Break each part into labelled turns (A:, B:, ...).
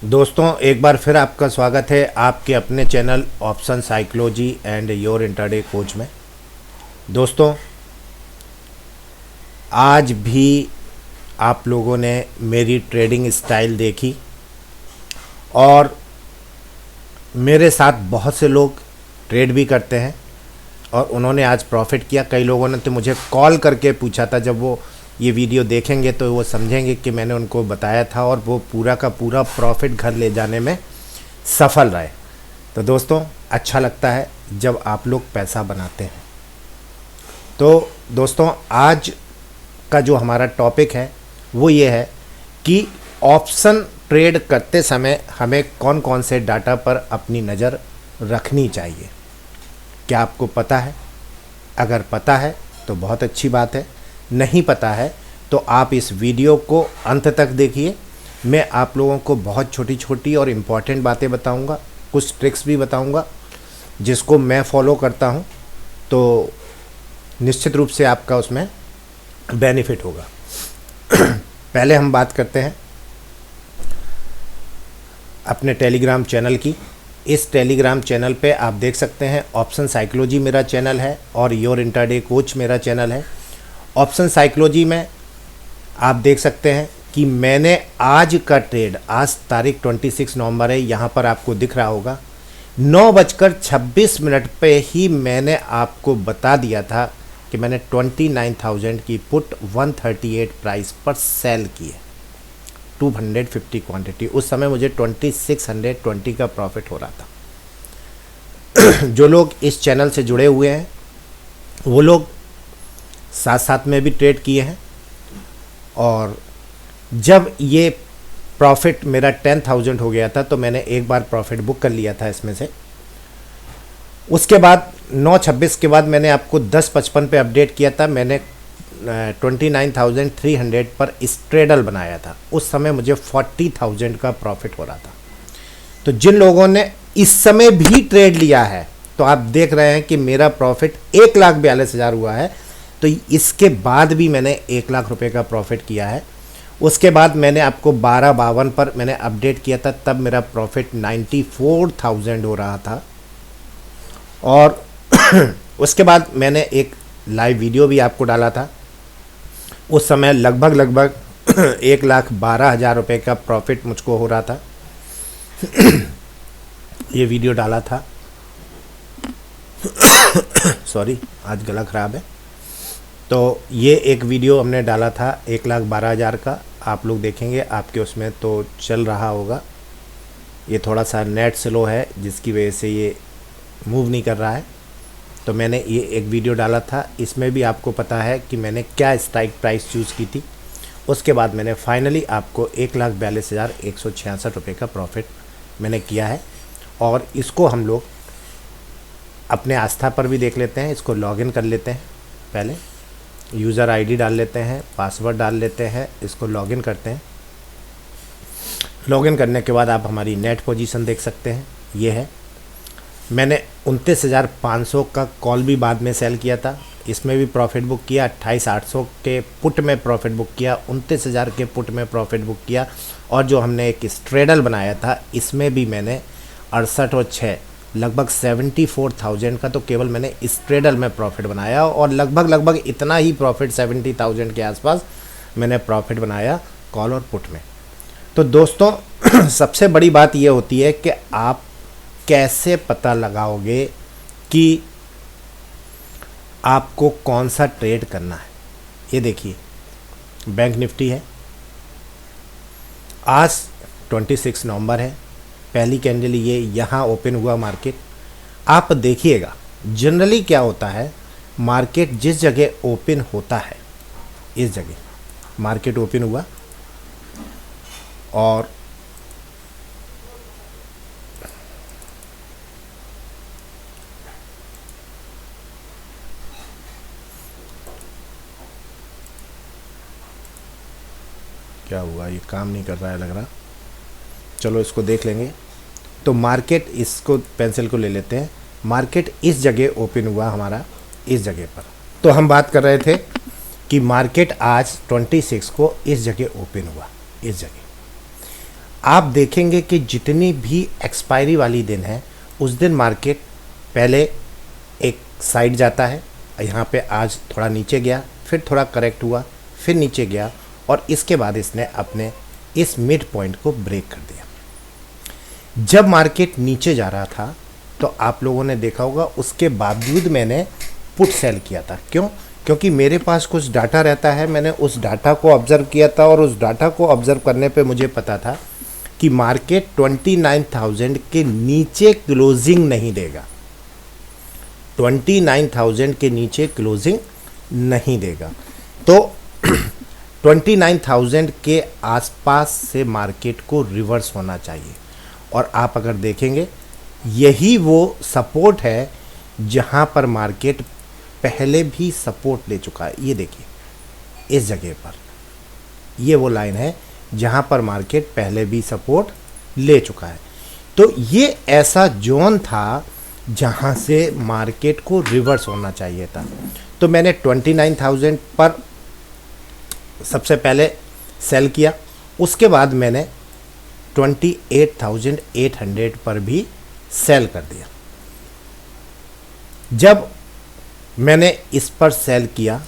A: दोस्तों एक बार फिर आपका स्वागत है आपके अपने channel option psychology and your intraday coach में। दोस्तों आज भी आप लोगों ने मेरी ट्रेडिंग स्टाइल देखी और मेरे साथ बहुत से लोग ट्रेड भी करते हैं और उन्होंने आज प्रॉफिट किया। कई लोगों ने तो मुझे कॉल करके पूछा था, जब वो ये वीडियो देखेंगे तो वो समझेंगे कि मैंने उनको बताया था और वो पूरा का पूरा प्रॉफिट घर ले जाने में सफल रहे। तो दोस्तों अच्छा लगता है जब आप लोग पैसा बनाते हैं। तो दोस्तों आज का जो हमारा टॉपिक है वो ये है कि ऑप्शन ट्रेड करते समय हमें कौन कौन से डाटा पर अपनी नज़र रखनी चाहिए। क्या आपको पता है? अगर पता है तो बहुत अच्छी बात है, नहीं पता है तो आप इस वीडियो को अंत तक देखिए। मैं आप लोगों को बहुत छोटी छोटी और इम्पॉर्टेंट बातें बताऊंगा, कुछ ट्रिक्स भी बताऊंगा जिसको मैं फॉलो करता हूं, तो निश्चित रूप से आपका उसमें बेनिफिट होगा। पहले हम बात करते हैं अपने टेलीग्राम चैनल की। इस टेलीग्राम चैनल पे आप देख सकते हैं ऑप्शन साइकोलॉजी मेरा चैनल है और योर इंटरडे कोच मेरा चैनल है। ऑप्शन साइकोलॉजी में आप देख सकते हैं कि मैंने आज का ट्रेड, आज तारीख 26 नवंबर है, यहाँ पर आपको दिख रहा होगा 9:26 पे ही मैंने आपको बता दिया था कि मैंने 29,000 की पुट 138 प्राइस पर सेल की है, 250 क्वांटिटी। उस समय मुझे 2620 का प्रॉफिट हो रहा था। जो लोग इस चैनल से जुड़े हुए हैं वो लोग साथ साथ में भी ट्रेड किए हैं और जब ये प्रॉफिट मेरा 10,000 हो गया था तो मैंने एक बार प्रॉफिट बुक कर लिया था इसमें से। उसके बाद 9:26 के बाद मैंने आपको 10:55 पे अपडेट किया था। मैंने 29,300 पर स्ट्रेडल बनाया था। उस समय मुझे 40,000 का प्रॉफिट हो रहा था। तो जिन लोगों ने इस समय भी ट्रेड लिया है तो आप देख रहे हैं कि मेरा प्रॉफिट 1,42,000 हुआ है। तो इसके बाद भी मैंने 1 लाख रुपए का प्रॉफिट किया है। उसके बाद मैंने आपको 12:52 पर मैंने अपडेट किया था, तब मेरा प्रॉफिट 94,000 हो रहा था। और उसके बाद मैंने एक लाइव वीडियो भी आपको डाला था। उस समय लगभग 1,12,000 रुपये का प्रॉफिट मुझको हो रहा था। ये वीडियो डाला था। सॉरी, आज गला ख़राब है। तो ये एक वीडियो हमने डाला था 1,12,000 का, आप लोग देखेंगे आपके उसमें तो चल रहा होगा। ये थोड़ा सा नेट स्लो है जिसकी वजह से ये मूव नहीं कर रहा है। तो मैंने ये एक वीडियो डाला था, इसमें भी आपको पता है कि मैंने क्या स्ट्राइक प्राइस चूज़ की थी। उसके बाद मैंने फाइनली आपको 1,42,166 रुपये का प्रॉफिट मैंने किया है। और इसको हम लोग अपने आस्था पर भी देख लेते हैं। इसको लॉगिन कर लेते हैं, पहले यूज़र आईडी डाल लेते हैं, पासवर्ड डाल लेते हैं, इसको लॉगिन करते हैं। लॉगिन करने के बाद आप हमारी नेट पोजीशन देख सकते हैं, ये है। मैंने 29,500 का कॉल भी बाद में सेल किया था, इसमें भी प्रॉफिट बुक किया। 28,800 के पुट में प्रॉफिट बुक किया, 29,000 के पुट में प्रॉफिट बुक किया। और जो हमने एक स्ट्रेडल बनाया था इसमें भी मैंने 68 और 6 लगभग 74,000 का तो केवल मैंने इस ट्रेडल में प्रॉफिट बनाया। और लगभग इतना ही प्रॉफिट 70,000 के आसपास मैंने प्रॉफिट बनाया कॉल और पुट में। तो दोस्तों सबसे बड़ी बात यह होती है कि आप कैसे पता लगाओगे कि आपको कौन सा ट्रेड करना है। ये देखिए बैंक निफ्टी है, आज 26 नवंबर है, पहली कैंडल ये यहाँ ओपन हुआ मार्केट। आप देखिएगा जनरली क्या होता है, मार्केट जिस जगह ओपन होता है, इस जगह मार्केट ओपन हुआ और क्या हुआ, ये काम नहीं कर रहा है लग रहा। चलो इसको देख लेंगे। तो मार्केट, इसको पेंसिल को ले लेते हैं, मार्केट इस जगह ओपन हुआ हमारा, इस जगह पर। तो हम बात कर रहे थे कि मार्केट आज 26 को इस जगह ओपन हुआ, इस जगह। आप देखेंगे कि जितनी भी एक्सपायरी वाली दिन है उस दिन मार्केट पहले एक साइड जाता है, यहाँ पे आज थोड़ा नीचे गया, फिर थोड़ा करेक्ट हुआ, फिर नीचे गया और इसके बाद इसने अपने इस मिड पॉइंट को ब्रेक कर दिया। जब मार्केट नीचे जा रहा था तो आप लोगों ने देखा होगा उसके बावजूद मैंने पुट सेल किया था। क्यों? क्योंकि मेरे पास कुछ डाटा रहता है, मैंने उस डाटा को ऑब्ज़र्व किया था और उस डाटा को ऑब्ज़र्व करने पे मुझे पता था कि मार्केट 29,000 के नीचे क्लोजिंग नहीं देगा, 29,000 के नीचे क्लोजिंग नहीं देगा। तो 29,000 के आसपास से मार्केट को रिवर्स होना चाहिए। और आप अगर देखेंगे यही वो सपोर्ट है जहां पर मार्केट पहले भी सपोर्ट ले चुका है। ये देखिए इस जगह पर, ये वो लाइन है जहां पर मार्केट पहले भी सपोर्ट ले चुका है। तो ये ऐसा जोन था जहां से मार्केट को रिवर्स होना चाहिए था। तो मैंने 29,000 पर सबसे पहले सेल किया, उसके बाद मैंने 28,800 पर भी सेल कर दिया। जब मैंने इस पर सेल किया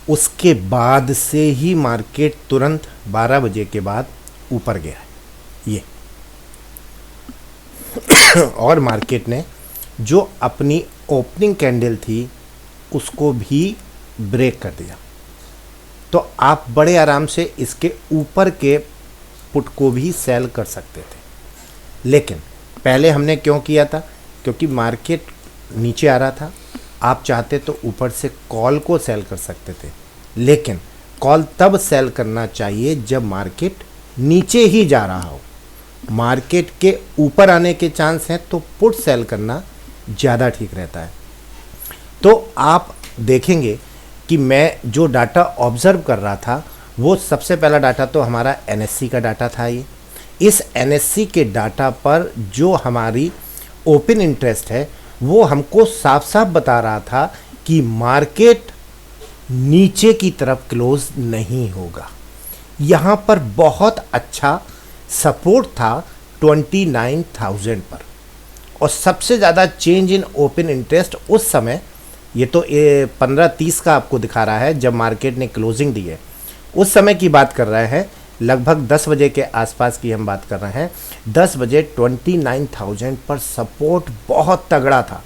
A: उसके बाद से ही मार्केट तुरंत 12 बजे के बाद ऊपर गया है ये और मार्केट ने जो अपनी ओपनिंग कैंडल थी उसको भी ब्रेक कर दिया। तो आप बड़े आराम से इसके ऊपर के पुट को भी सेल कर सकते थे। लेकिन पहले हमने क्यों किया था? क्योंकि मार्केट नीचे आ रहा था, आप चाहते तो ऊपर से कॉल को सेल कर सकते थे, लेकिन कॉल तब सेल करना चाहिए जब मार्केट नीचे ही जा रहा हो। मार्केट के ऊपर आने के चांस हैं तो पुट सेल करना ज़्यादा ठीक रहता है। तो आप देखेंगे कि मैं जो डाटा ऑब्ज़र्व कर रहा था वो सबसे पहला डाटा तो हमारा एनएससी का डाटा था। ये इस एनएससी के डाटा पर जो हमारी ओपन इंटरेस्ट है वो हमको साफ साफ बता रहा था कि मार्केट नीचे की तरफ क्लोज नहीं होगा। यहाँ पर बहुत अच्छा सपोर्ट था 29,000 पर। और सबसे ज़्यादा चेंज इन ओपन इंटरेस्ट उस समय, ये तो 15:30 का आपको दिखा रहा है जब मार्केट ने क्लोजिंग दी है, उस समय की बात कर रहे हैं, लगभग 10 बजे के आसपास की हम बात कर रहे हैं। 10 बजे 29,000 पर सपोर्ट बहुत तगड़ा था।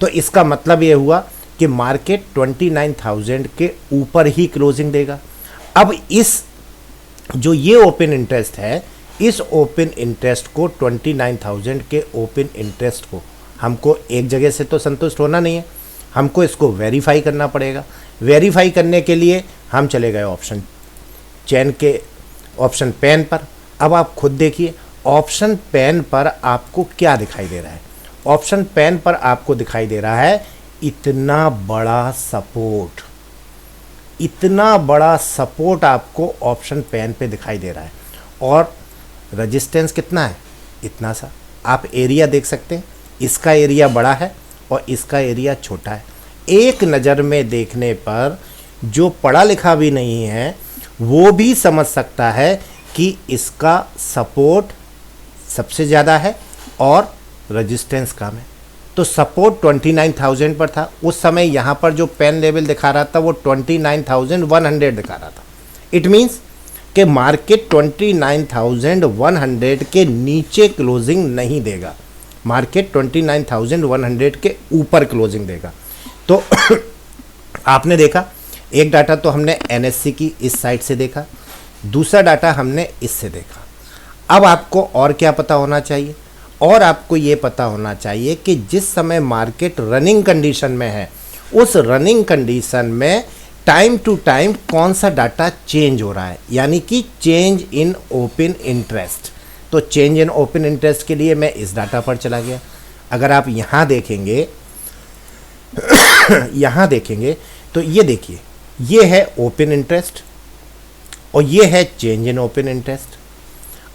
A: तो इसका मतलब ये हुआ कि मार्केट 29,000 के ऊपर ही क्लोजिंग देगा। अब इस जो ये ओपन इंटरेस्ट है, इस ओपन इंटरेस्ट को 29,000 के ओपन इंटरेस्ट को हमको एक जगह से तो संतुष्ट होना नहीं है, हमको इसको वेरीफाई करना पड़ेगा। वेरीफाई करने के लिए हम चले गए ऑप्शन चेन के ऑप्शन पेन पर। अब आप खुद देखिए ऑप्शन पेन पर आपको क्या दिखाई दे रहा है। ऑप्शन पेन पर आपको दिखाई दे रहा है इतना बड़ा सपोर्ट, इतना बड़ा सपोर्ट आपको ऑप्शन पेन पे दिखाई दे रहा है। और रेजिस्टेंस कितना है? इतना सा। आप एरिया देख सकते हैं, इसका एरिया बड़ा है और इसका एरिया छोटा है। एक नज़र में देखने पर जो पढ़ा लिखा भी नहीं है वो भी समझ सकता है कि इसका सपोर्ट सबसे ज़्यादा है और रेजिस्टेंस कम है। तो सपोर्ट 29,000 पर था उस समय। यहाँ पर जो पेन लेवल दिखा रहा था वो 29,100 दिखा रहा था। इट मीन्स कि मार्केट 29,100 के नीचे क्लोजिंग नहीं देगा, मार्केट 29,100 के ऊपर क्लोजिंग देगा। तो आपने देखा एक डाटा तो हमने एनएससी की इस साइड से देखा, दूसरा डाटा हमने इससे देखा। अब आपको और क्या पता होना चाहिए? और आपको ये पता होना चाहिए कि जिस समय मार्केट रनिंग कंडीशन में है उस रनिंग कंडीशन में टाइम टू टाइम कौन सा डाटा चेंज हो रहा है, यानी कि चेंज इन ओपन इंटरेस्ट। तो चेंज इन ओपन इंटरेस्ट के लिए मैं इस डाटा पर चला गया। अगर आप यहाँ देखेंगे यहाँ देखेंगे तो ये देखिए, ये है ओपन इंटरेस्ट और ये है चेंज इन ओपन इंटरेस्ट।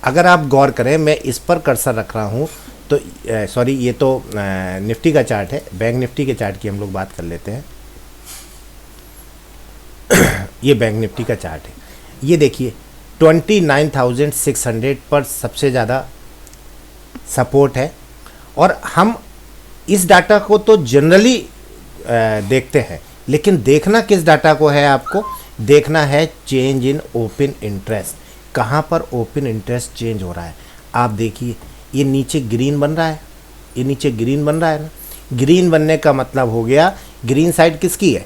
A: अगर आप गौर करें, मैं इस पर कर्सर रख रहा हूँ तो सॉरी, ये तो निफ्टी का चार्ट है, बैंक निफ्टी के चार्ट की हम लोग बात कर लेते हैं। ये बैंक निफ्टी का चार्ट है। ये देखिए 29,600 पर सबसे ज़्यादा सपोर्ट है। और हम इस डाटा को तो जनरली देखते हैं, लेकिन देखना किस डाटा को है, आपको देखना है चेंज इन ओपन इंटरेस्ट। कहाँ पर ओपन इंटरेस्ट चेंज हो रहा है, आप देखिए ये नीचे ग्रीन बन रहा है, ये नीचे ग्रीन बन रहा है ना। ग्रीन बनने का मतलब हो गया ग्रीन साइड किसकी है,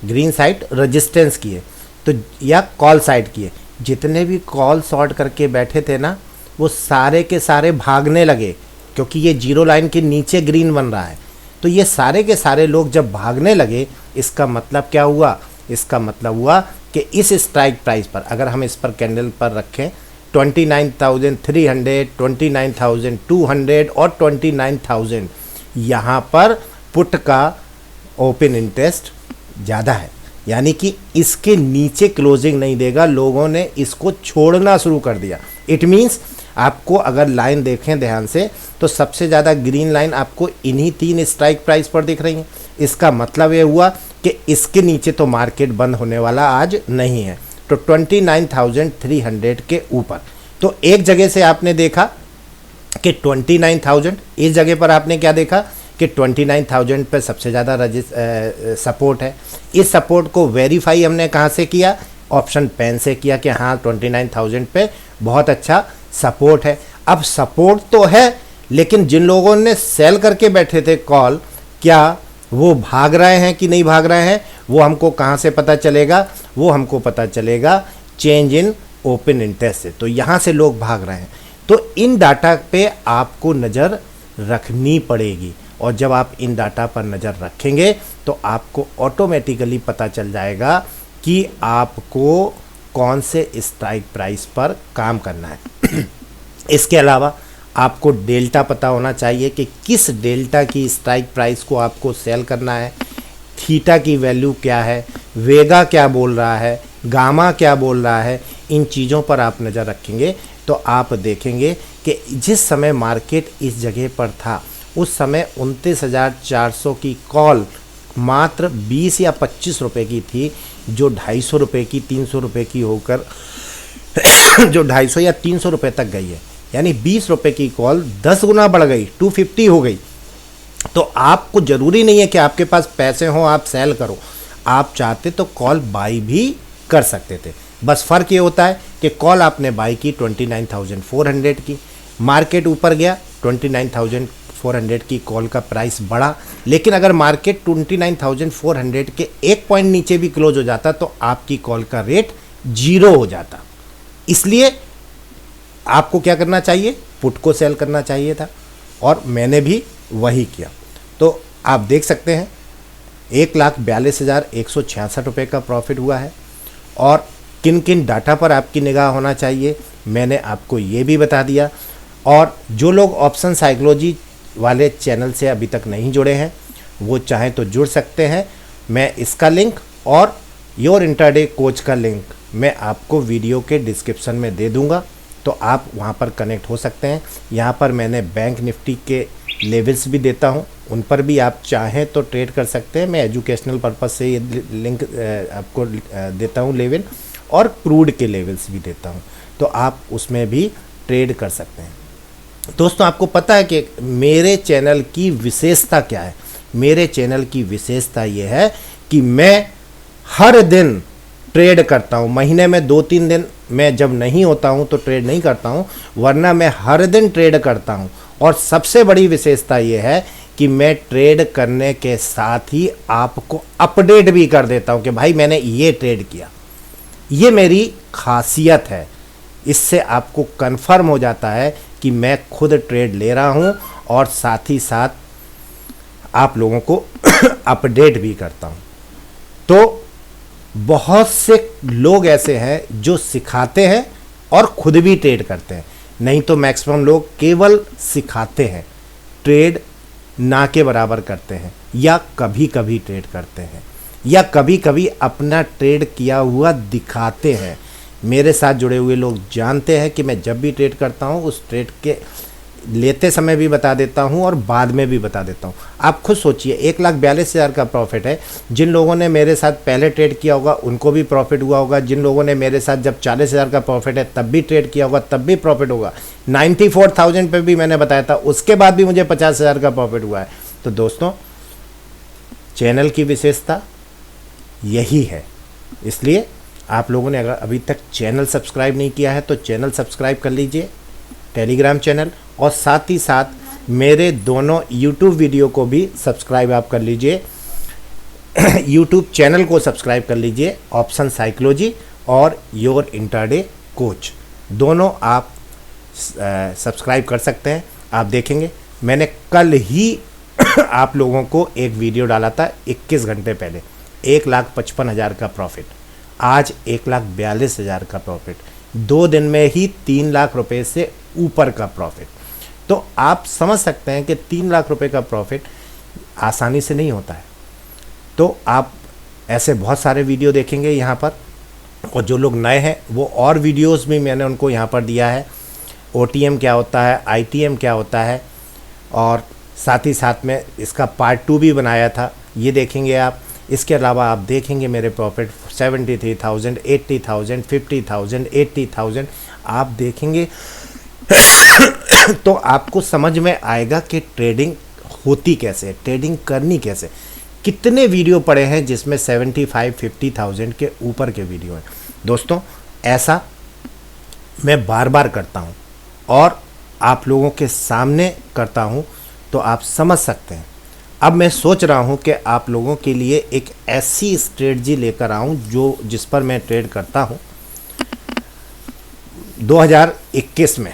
A: ग्रीन साइड रेजिस्टेंस की है, तो या कॉल साइड की है। जितने भी कॉल शॉर्ट करके बैठे थे ना, वो सारे के सारे भागने लगे, क्योंकि ये जीरो लाइन के नीचे ग्रीन बन रहा है। तो ये सारे के सारे लोग जब भागने लगे, इसका मतलब क्या हुआ, इसका मतलब हुआ कि इस स्ट्राइक प्राइस पर अगर हम इस पर कैंडल पर रखें 29,300, 29,200 और 29,000, यहाँ पर पुट का ओपन इंटरेस्ट ज़्यादा है, यानी कि इसके नीचे क्लोजिंग नहीं देगा, लोगों ने इसको छोड़ना शुरू कर दिया। इट मीन्स आपको अगर लाइन देखें ध्यान से, तो सबसे ज़्यादा ग्रीन लाइन आपको इन्हीं 3 स्ट्राइक प्राइस पर दिख रही है। इसका मतलब ये हुआ कि इसके नीचे तो मार्केट बंद होने वाला आज नहीं है। तो 29,300 के ऊपर, तो एक जगह से आपने देखा कि 29,000, इस जगह पर आपने क्या देखा कि 29,000 पे सबसे ज़्यादा सपोर्ट है। इस सपोर्ट को वेरीफाई हमने कहाँ से किया, ऑप्शन पेन से किया कि हाँ 29,000 पे बहुत अच्छा सपोर्ट है। अब सपोर्ट तो है, लेकिन जिन लोगों ने सेल करके बैठे थे कॉल, क्या वो भाग रहे हैं कि नहीं भाग रहे हैं, वो हमको कहाँ से पता चलेगा, वो हमको पता चलेगा चेंज इन ओपन इंटरेस्ट से। तो यहाँ से लोग भाग रहे हैं, तो इन डाटा पे आपको नज़र रखनी पड़ेगी। और जब आप इन डाटा पर नज़र रखेंगे तो आपको ऑटोमेटिकली पता चल जाएगा कि आपको कौन से स्ट्राइक प्राइस पर काम करना है। इसके अलावा आपको डेल्टा पता होना चाहिए कि किस डेल्टा की स्ट्राइक प्राइस को आपको सेल करना है, थीटा की वैल्यू क्या है, वेगा क्या बोल रहा है, गामा क्या बोल रहा है। इन चीज़ों पर आप नज़र रखेंगे तो आप देखेंगे कि जिस समय मार्केट इस जगह पर था, उस समय 29,400 की कॉल मात्र 20 या 25 रुपए की थी, जो 250 रुपये की, 300 रुपये की होकर जो 250 या 300 रुपये तक गई है। यानी 20 रुपये की कॉल 10 गुना बढ़ गई, 250 हो गई। तो आपको ज़रूरी नहीं है कि आपके पास पैसे हों आप सेल करो, आप चाहते तो कॉल बाई भी कर सकते थे। बस फ़र्क ये होता है कि कॉल आपने बाई की 29,400 की, मार्केट ऊपर गया, 29,400 की कॉल का प्राइस बढ़ा। लेकिन अगर मार्केट 29,400 के एक पॉइंट नीचे भी क्लोज हो जाता तो आपकी कॉल का रेट 0 हो जाता। इसलिए आपको क्या करना चाहिए, पुट को सेल करना चाहिए था, और मैंने भी वही किया। तो आप देख सकते हैं 1,42,166 रुपये का प्रॉफिट हुआ है। और किन किन डाटा पर आपकी निगाह होना चाहिए मैंने आपको ये भी बता दिया। और जो लोग ऑप्शन साइकोलॉजी वाले चैनल से अभी तक नहीं जुड़े हैं, वो चाहें तो जुड़ सकते हैं। मैं इसका लिंक और योर इंट्राडे कोच का लिंक मैं आपको वीडियो के डिस्क्रिप्शन में दे दूंगा, तो आप वहां पर कनेक्ट हो सकते हैं। यहाँ पर मैंने बैंक निफ्टी के लेवल्स भी देता हूँ, उन पर भी आप चाहें तो ट्रेड कर सकते हैं। मैं एजुकेशनल पर्पस से ये लिंक आपको देता हूँ लेवल, और क्रूड के लेवल्स भी देता हूँ, तो आप उसमें भी ट्रेड कर सकते हैं। दोस्तों, आपको पता है कि मेरे चैनल की विशेषता क्या है? मेरे चैनल की विशेषता ये है कि मैं हर दिन ट्रेड करता हूँ। महीने में 2-3 दिन मैं जब नहीं होता हूँ तो ट्रेड नहीं करता हूँ, वरना मैं हर दिन ट्रेड करता हूँ। और सबसे बड़ी विशेषता ये है कि मैं ट्रेड करने के साथ ही आपको अपडेट भी कर देता हूँ कि भाई मैंने ये ट्रेड किया। ये मेरी खासियत है। इससे आपको कंफर्म हो जाता है कि मैं खुद ट्रेड ले रहा हूँ और साथ ही साथ आप लोगों को अपडेट भी करता हूँ। तो बहुत से लोग ऐसे हैं जो सिखाते हैं और खुद भी ट्रेड करते हैं, नहीं तो मैक्सिमम लोग केवल सिखाते हैं, ट्रेड ना के बराबर करते हैं, या कभी कभी ट्रेड करते हैं, या कभी कभी अपना ट्रेड किया हुआ दिखाते हैं। मेरे साथ जुड़े हुए लोग जानते हैं कि मैं जब भी ट्रेड करता हूँ उस ट्रेड के लेते समय भी बता देता हूं और बाद में भी बता देता हूं। आप खुद सोचिए, 1,42,000 का प्रॉफिट है। जिन लोगों ने मेरे साथ पहले ट्रेड किया होगा उनको भी प्रॉफिट हुआ होगा, जिन लोगों ने मेरे साथ जब 40,000 का प्रॉफिट है तब भी ट्रेड किया होगा तब भी प्रॉफिट होगा। 94,000 पे भी मैंने बताया था, उसके बाद भी मुझे 50,000 का प्रॉफिट हुआ है। तो दोस्तों, चैनल की विशेषता यही है। इसलिए आप लोगों ने अगर अभी तक चैनल सब्सक्राइब नहीं किया है तो चैनल सब्सक्राइब कर लीजिए, टेलीग्राम चैनल, और साथ ही साथ मेरे दोनों यूट्यूब वीडियो को भी सब्सक्राइब आप कर लीजिए। यूट्यूब चैनल को सब्सक्राइब कर लीजिए, ऑप्शन साइकोलॉजी और योर इंट्राडे कोच, दोनों आप सब्सक्राइब कर सकते हैं। आप देखेंगे मैंने कल ही आप लोगों को एक वीडियो डाला था 21 घंटे पहले, 1,55,000 का प्रॉफिट, आज 1,42,000 का प्रॉफिट, 2 दिन में ही 3 लाख रुपए से ऊपर का प्रॉफिट। तो आप समझ सकते हैं कि 3 लाख रुपए का प्रॉफिट आसानी से नहीं होता है। तो आप ऐसे बहुत सारे वीडियो देखेंगे यहाँ पर, और जो लोग नए हैं वो और वीडियोस भी मैंने उनको यहाँ पर दिया है। OTM क्या होता है, ITM क्या होता है, और साथ ही साथ में इसका पार्ट 2 भी बनाया था, ये देखेंगे आप। इसके अलावा आप देखेंगे मेरे प्रॉफिट 73,000, 80,000, 50,000, 80,000 आप देखेंगे तो आपको समझ में आएगा कि ट्रेडिंग होती कैसे, ट्रेडिंग करनी कैसे। कितने वीडियो पड़े हैं जिसमें 75, 50,000 के ऊपर के वीडियो हैं। दोस्तों, ऐसा मैं बार बार करता हूं और आप लोगों के सामने करता हूं, तो आप समझ सकते हैं। अब मैं सोच रहा हूं कि आप लोगों के लिए एक ऐसी स्ट्रेटजी लेकर आऊं जिस पर मैं ट्रेड करता हूं। 2021 में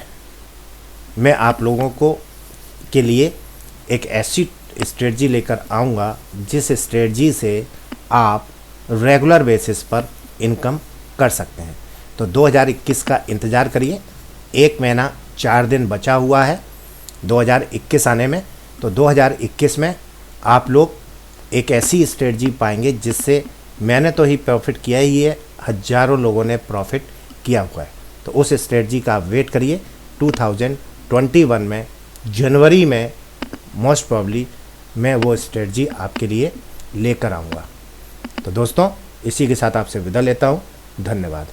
A: मैं आप लोगों को के लिए एक ऐसी स्ट्रेटजी लेकर आऊँगा जिस स्ट्रेटजी से आप रेगुलर बेसिस पर इनकम कर सकते हैं। तो 2021 का इंतज़ार करिए, 1 महीना 4 दिन बचा हुआ है 2021 आने में। तो 2021 में आप लोग एक ऐसी स्ट्रेटजी पाएंगे जिससे मैंने तो ही प्रॉफिट किया ही है, हज़ारों लोगों ने प्रॉफिट किया हुआ है। तो उस स्ट्रेटजी का आप वेट करिए। 2021 में जनवरी में मोस्ट प्रॉब्ली मैं वो स्ट्रेटजी आपके लिए लेकर आऊँगा। तो दोस्तों, इसी के साथ आपसे विदा लेता हूँ। धन्यवाद।